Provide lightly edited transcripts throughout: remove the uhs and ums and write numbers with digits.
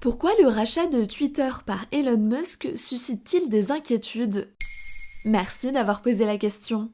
Pourquoi le rachat de Twitter par Elon Musk suscite-t-il des inquiétudes ? Merci d'avoir posé la question.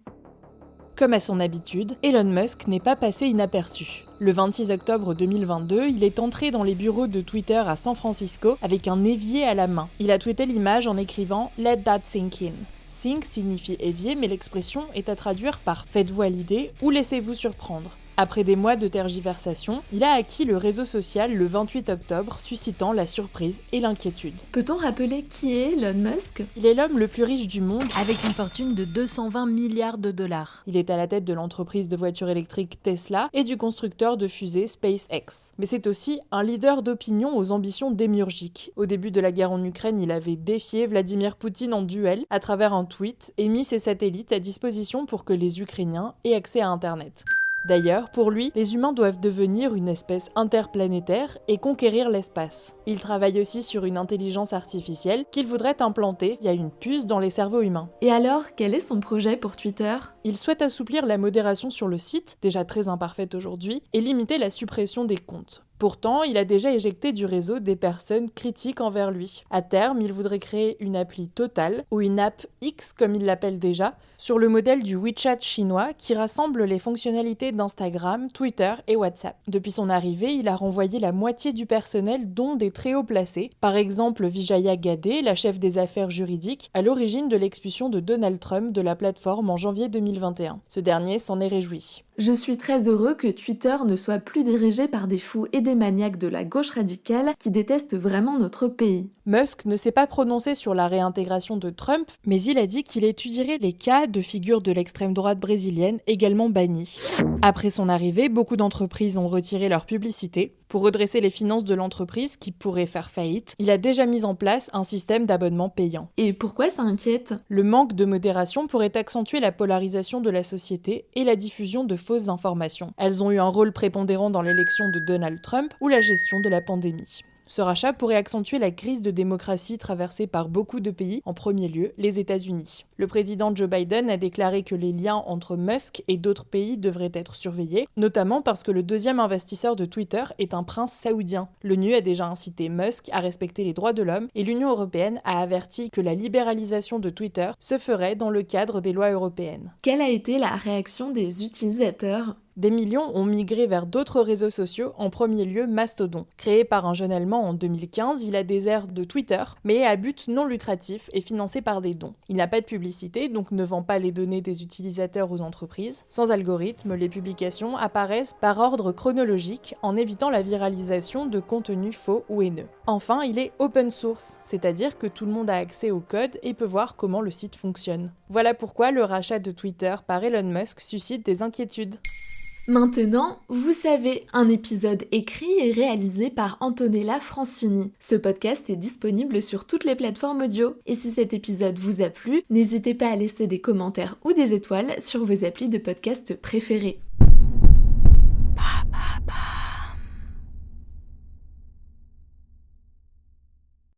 Comme à son habitude, Elon Musk n'est pas passé inaperçu. Le 26 octobre 2022, il est entré dans les bureaux de Twitter à San Francisco avec un évier à la main. Il a tweeté l'image en écrivant « Let that sink in ». Sink signifie évier, mais l'expression est à traduire par « faites-vous à l'idée » ou « laissez-vous surprendre ». Après des mois de tergiversation, il a acquis le réseau social le 28 octobre, suscitant la surprise et l'inquiétude. Peut-on rappeler qui est Elon Musk ? Il est l'homme le plus riche du monde, avec une fortune de 220 milliards de dollars. Il est à la tête de l'entreprise de voitures électriques Tesla et du constructeur de fusées SpaceX. Mais c'est aussi un leader d'opinion aux ambitions démiurgiques. Au début de la guerre en Ukraine, il avait défié Vladimir Poutine en duel à travers un tweet et mis ses satellites à disposition pour que les Ukrainiens aient accès à Internet. D'ailleurs, pour lui, les humains doivent devenir une espèce interplanétaire et conquérir l'espace. Il travaille aussi sur une intelligence artificielle qu'il voudrait implanter via une puce dans les cerveaux humains. Et alors, quel est son projet pour Twitter ? Il souhaite assouplir la modération sur le site, déjà très imparfaite aujourd'hui, et limiter la suppression des comptes. Pourtant, il a déjà éjecté du réseau des personnes critiques envers lui. À terme, il voudrait créer une appli totale, ou une app X comme il l'appelle déjà, sur le modèle du WeChat chinois qui rassemble les fonctionnalités d'Instagram, Twitter et WhatsApp. Depuis son arrivée, il a renvoyé la moitié du personnel, dont des très hauts placés. Par exemple, Vijaya Gadde, la chef des affaires juridiques, à l'origine de l'expulsion de Donald Trump de la plateforme en janvier 2021. Ce dernier s'en est réjoui. Je suis très heureux que Twitter ne soit plus dirigé par des fous et des maniaques de la gauche radicale qui détestent vraiment notre pays. Musk ne s'est pas prononcé sur la réintégration de Trump, mais il a dit qu'il étudierait les cas de figures de l'extrême droite brésilienne également bannies. Après son arrivée, beaucoup d'entreprises ont retiré leur publicité. Pour redresser les finances de l'entreprise qui pourrait faire faillite, il a déjà mis en place un système d'abonnement payant. Et pourquoi ça inquiète ? Le manque de modération pourrait accentuer la polarisation de la société et la diffusion de fausses informations. Elles ont eu un rôle prépondérant dans l'élection de Donald Trump ou la gestion de la pandémie. Ce rachat pourrait accentuer la crise de démocratie traversée par beaucoup de pays, en premier lieu les États-Unis. Le président Joe Biden a déclaré que les liens entre Musk et d'autres pays devraient être surveillés, notamment parce que le deuxième investisseur de Twitter est un prince saoudien. L'ONU a déjà incité Musk à respecter les droits de l'homme et l'Union européenne a averti que la libéralisation de Twitter se ferait dans le cadre des lois européennes. Quelle a été la réaction des utilisateurs ? Des millions ont migré vers d'autres réseaux sociaux, en premier lieu Mastodon. Créé par un jeune Allemand en 2015, il a des airs de Twitter, mais à but non lucratif et financé par des dons. Il n'a pas de publicité, donc ne vend pas les données des utilisateurs aux entreprises. Sans algorithme, les publications apparaissent par ordre chronologique, en évitant la viralisation de contenus faux ou haineux. Enfin, il est open source, c'est-à-dire que tout le monde a accès au code et peut voir comment le site fonctionne. Voilà pourquoi le rachat de Twitter par Elon Musk suscite des inquiétudes. Maintenant, vous savez, un épisode écrit et réalisé par Antonella Francini. Ce podcast est disponible sur toutes les plateformes audio. Et si cet épisode vous a plu, n'hésitez pas à laisser des commentaires ou des étoiles sur vos applis de podcast préférés.